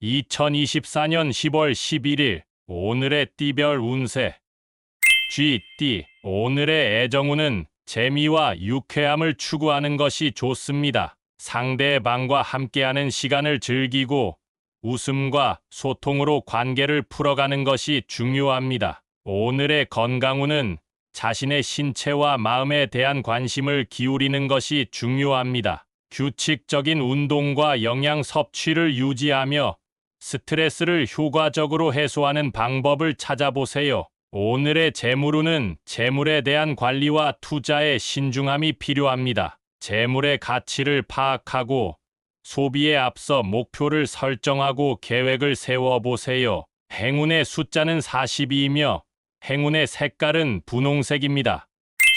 2024년 10월 11일 오늘의 띠별 운세. 쥐띠, 오늘의 애정운은 재미와 유쾌함을 추구하는 것이 좋습니다. 상대방과 함께하는 시간을 즐기고 웃음과 소통으로 관계를 풀어가는 것이 중요합니다. 오늘의 건강운은 자신의 신체와 마음에 대한 관심을 기울이는 것이 중요합니다. 규칙적인 운동과 영양 섭취를 유지하며 스트레스를 효과적으로 해소하는 방법을 찾아보세요. 오늘의 재물운은 재물에 대한 관리와 투자에 신중함이 필요합니다. 재물의 가치를 파악하고 소비에 앞서 목표를 설정하고 계획을 세워보세요. 행운의 숫자는 42이며 행운의 색깔은 분홍색입니다.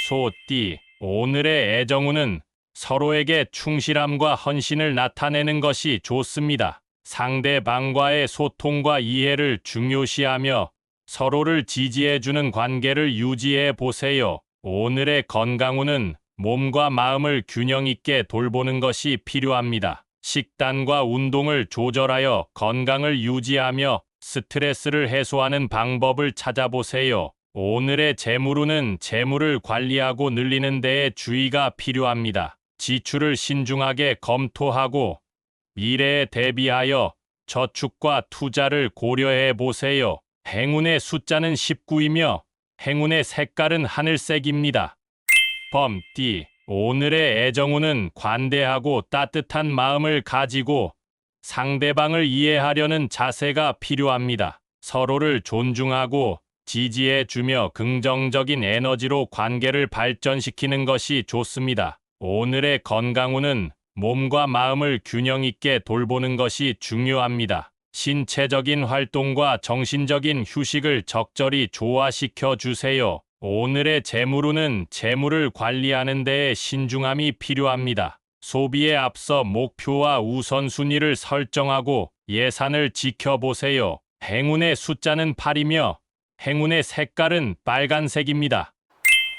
소띠, 오늘의 애정운은 서로에게 충실함과 헌신을 나타내는 것이 좋습니다. 상대방과의 소통과 이해를 중요시하며 서로를 지지해주는 관계를 유지해 보세요. 오늘의 건강운은 몸과 마음을 균형 있게 돌보는 것이 필요합니다. 식단과 운동을 조절하여 건강을 유지하며 스트레스를 해소하는 방법을 찾아보세요. 오늘의 재물운은 재물을 관리하고 늘리는 데에 주의가 필요합니다. 지출을 신중하게 검토하고 미래에 대비하여 저축과 투자를 고려해 보세요. 행운의 숫자는 19이며 행운의 색깔은 하늘색입니다. 범띠, 오늘의 애정운은 관대하고 따뜻한 마음을 가지고 상대방을 이해하려는 자세가 필요합니다. 서로를 존중하고 지지해주며 긍정적인 에너지로 관계를 발전시키는 것이 좋습니다. 오늘의 건강운은 몸과 마음을 균형 있게 돌보는 것이 중요합니다. 신체적인 활동과 정신적인 휴식을 적절히 조화시켜 주세요. 오늘의 재물운은 재물을 관리하는 데에 신중함이 필요합니다. 소비에 앞서 목표와 우선순위를 설정하고 예산을 지켜보세요. 행운의 숫자는 8이며 행운의 색깔은 빨간색입니다.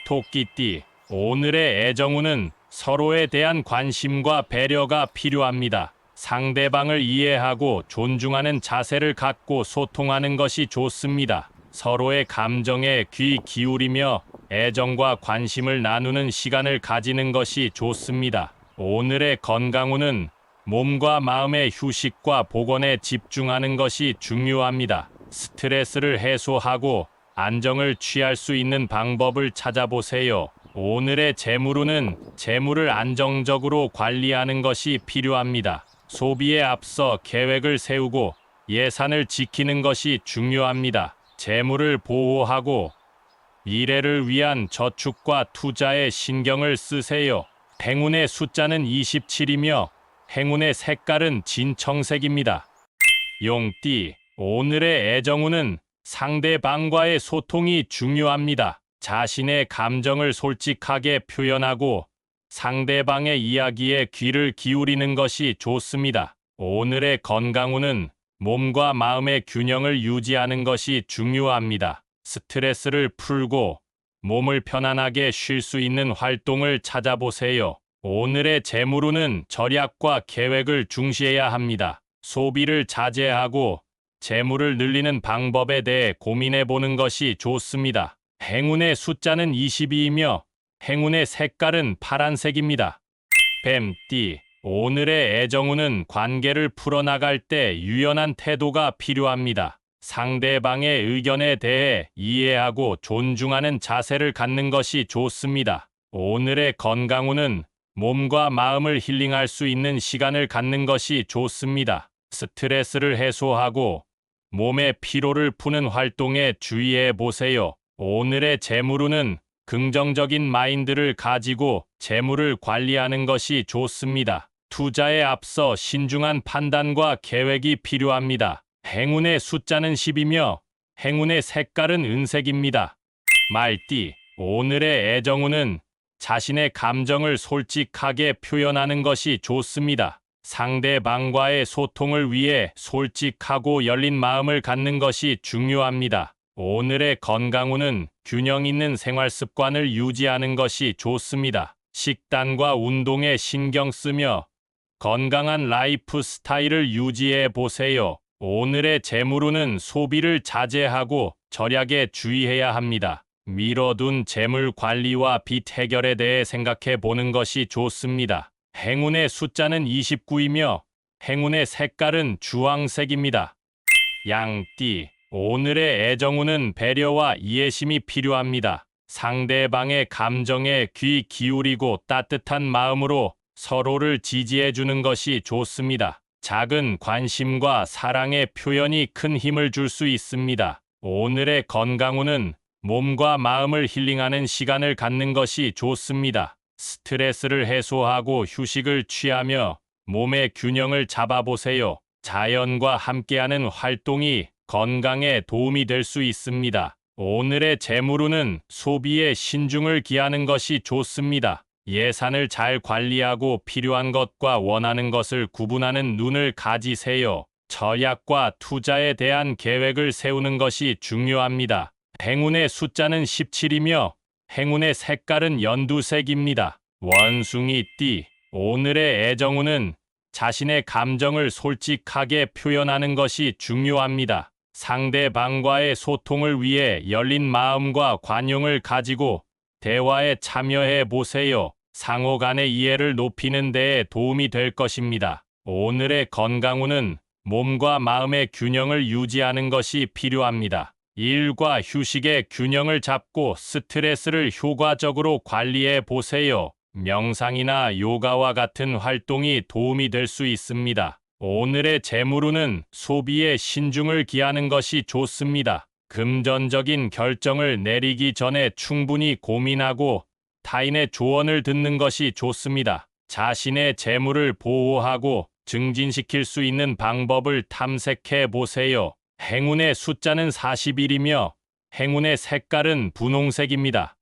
토끼띠, 오늘의 애정운은 서로에 대한 관심과 배려가 필요합니다. 상대방을 이해하고 존중하는 자세를 갖고 소통하는 것이 좋습니다. 서로의 감정에 귀 기울이며 애정과 관심을 나누는 시간을 가지는 것이 좋습니다. 오늘의 건강운은 몸과 마음의 휴식과 복원에 집중하는 것이 중요합니다. 스트레스를 해소하고 안정을 취할 수 있는 방법을 찾아보세요. 오늘의 재물운은 재물을 안정적으로 관리하는 것이 필요합니다. 소비에 앞서 계획을 세우고 예산을 지키는 것이 중요합니다. 재물을 보호하고 미래를 위한 저축과 투자에 신경을 쓰세요. 행운의 숫자는 27이며 행운의 색깔은 진청색입니다. 용띠, 오늘의 애정운은 상대방과의 소통이 중요합니다. 자신의 감정을 솔직하게 표현하고 상대방의 이야기에 귀를 기울이는 것이 좋습니다. 오늘의 건강운은 몸과 마음의 균형을 유지하는 것이 중요합니다. 스트레스를 풀고 몸을 편안하게 쉴 수 있는 활동을 찾아보세요. 오늘의 재물운은 절약과 계획을 중시해야 합니다. 소비를 자제하고 재물을 늘리는 방법에 대해 고민해 보는 것이 좋습니다. 행운의 숫자는 22이며 행운의 색깔은 파란색입니다. 뱀띠, 오늘의 애정운은 관계를 풀어나갈 때 유연한 태도가 필요합니다. 상대방의 의견에 대해 이해하고 존중하는 자세를 갖는 것이 좋습니다. 오늘의 건강운은 몸과 마음을 힐링할 수 있는 시간을 갖는 것이 좋습니다. 스트레스를 해소하고 몸의 피로를 푸는 활동에 주의해 보세요. 오늘의 재물운은 긍정적인 마인드를 가지고 재물을 관리하는 것이 좋습니다. 투자에 앞서 신중한 판단과 계획이 필요합니다. 행운의 숫자는 10이며 행운의 색깔은 은색입니다. 말띠, 오늘의 애정운은 자신의 감정을 솔직하게 표현하는 것이 좋습니다. 상대방과의 소통을 위해 솔직하고 열린 마음을 갖는 것이 중요합니다. 오늘의 건강운은 균형 있는 생활 습관을 유지하는 것이 좋습니다. 식단과 운동에 신경 쓰며 건강한 라이프 스타일을 유지해 보세요. 오늘의 재물운은 소비를 자제하고 절약에 주의해야 합니다. 미뤄둔 재물 관리와 빚 해결에 대해 생각해 보는 것이 좋습니다. 행운의 숫자는 29이며 행운의 색깔은 주황색입니다. 양띠, 오늘의 애정운은 배려와 이해심이 필요합니다. 상대방의 감정에 귀 기울이고 따뜻한 마음으로 서로를 지지해 주는 것이 좋습니다. 작은 관심과 사랑의 표현이 큰 힘을 줄 수 있습니다. 오늘의 건강운은 몸과 마음을 힐링하는 시간을 갖는 것이 좋습니다. 스트레스를 해소하고 휴식을 취하며 몸의 균형을 잡아보세요. 자연과 함께하는 활동이 건강에 도움이 될 수 있습니다. 오늘의 재물운은 소비에 신중을 기하는 것이 좋습니다. 예산을 잘 관리하고 필요한 것과 원하는 것을 구분하는 눈을 가지세요. 절약과 투자에 대한 계획을 세우는 것이 중요합니다. 행운의 숫자는 17이며 행운의 색깔은 연두색입니다. 원숭이띠, 오늘의 애정운은 자신의 감정을 솔직하게 표현하는 것이 중요합니다. 상대방과의 소통을 위해 열린 마음과 관용을 가지고 대화에 참여해 보세요. 상호 간의 이해를 높이는 데에 도움이 될 것입니다. 오늘의 건강운은 몸과 마음의 균형을 유지하는 것이 필요합니다. 일과 휴식의 균형을 잡고 스트레스를 효과적으로 관리해 보세요. 명상이나 요가와 같은 활동이 도움이 될 수 있습니다. 오늘의 재물운은 소비에 신중을 기하는 것이 좋습니다. 금전적인 결정을 내리기 전에 충분히 고민하고 타인의 조언을 듣는 것이 좋습니다. 자신의 재물을 보호하고 증진시킬 수 있는 방법을 탐색해 보세요. 행운의 숫자는 41이며 행운의 색깔은 분홍색입니다.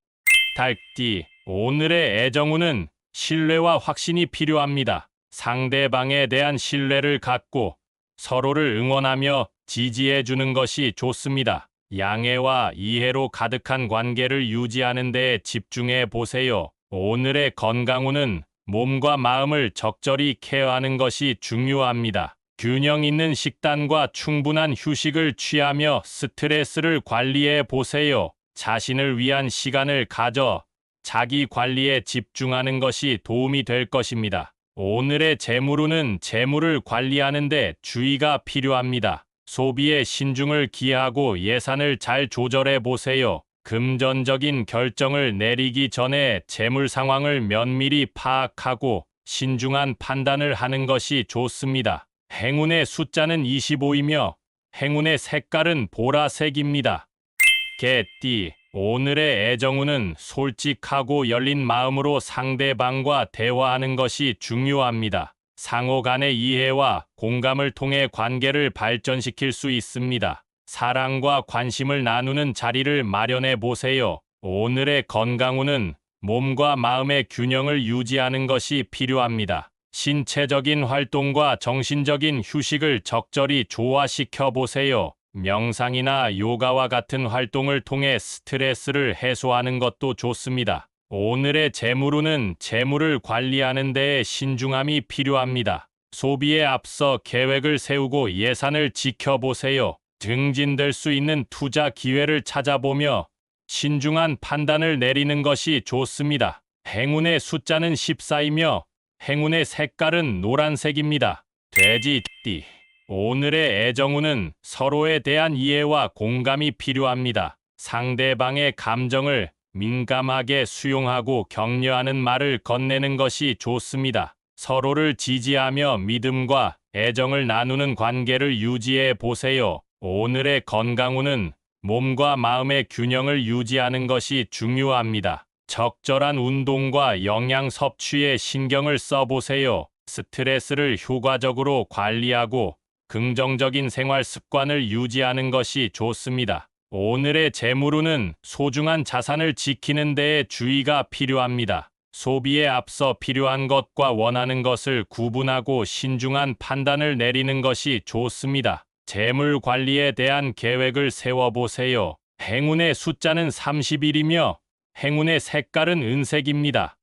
달띠, 오늘의 애정운은 신뢰와 확신이 필요합니다. 상대방에 대한 신뢰를 갖고 서로를 응원하며 지지해 주는 것이 좋습니다. 양해와 이해로 가득한 관계를 유지하는 데 집중해 보세요. 오늘의 건강운은 몸과 마음을 적절히 케어하는 것이 중요합니다. 균형 있는 식단과 충분한 휴식을 취하며 스트레스를 관리해 보세요. 자신을 위한 시간을 가져 자기 관리에 집중하는 것이 도움이 될 것입니다. 오늘의 재물운은 재물을 관리하는 데 주의가 필요합니다. 소비에 신중을 기하고 예산을 잘 조절해 보세요. 금전적인 결정을 내리기 전에 재물 상황을 면밀히 파악하고 신중한 판단을 하는 것이 좋습니다. 행운의 숫자는 25이며 행운의 색깔은 보라색입니다. 개띠, 오늘의 애정운은 솔직하고 열린 마음으로 상대방과 대화하는 것이 중요합니다. 상호 간의 이해와 공감을 통해 관계를 발전시킬 수 있습니다. 사랑과 관심을 나누는 자리를 마련해 보세요. 오늘의 건강운은 몸과 마음의 균형을 유지하는 것이 필요합니다. 신체적인 활동과 정신적인 휴식을 적절히 조화시켜 보세요. 명상이나 요가와 같은 활동을 통해 스트레스를 해소하는 것도 좋습니다. 오늘의 재물운은 재물을 관리하는 데에 신중함이 필요합니다. 소비에 앞서 계획을 세우고 예산을 지켜보세요. 증진될 수 있는 투자 기회를 찾아보며 신중한 판단을 내리는 것이 좋습니다. 행운의 숫자는 14이며 행운의 색깔은 노란색입니다. 돼지띠, 오늘의 애정운은 서로에 대한 이해와 공감이 필요합니다. 상대방의 감정을 민감하게 수용하고 격려하는 말을 건네는 것이 좋습니다. 서로를 지지하며 믿음과 애정을 나누는 관계를 유지해 보세요. 오늘의 건강운은 몸과 마음의 균형을 유지하는 것이 중요합니다. 적절한 운동과 영양 섭취에 신경을 써보세요. 스트레스를 효과적으로 관리하고 긍정적인 생활 습관을 유지하는 것이 좋습니다. 오늘의 재물운은 소중한 자산을 지키는 데에 주의가 필요합니다. 소비에 앞서 필요한 것과 원하는 것을 구분하고 신중한 판단을 내리는 것이 좋습니다. 재물 관리에 대한 계획을 세워보세요. 행운의 숫자는 31이며 행운의 색깔은 은색입니다.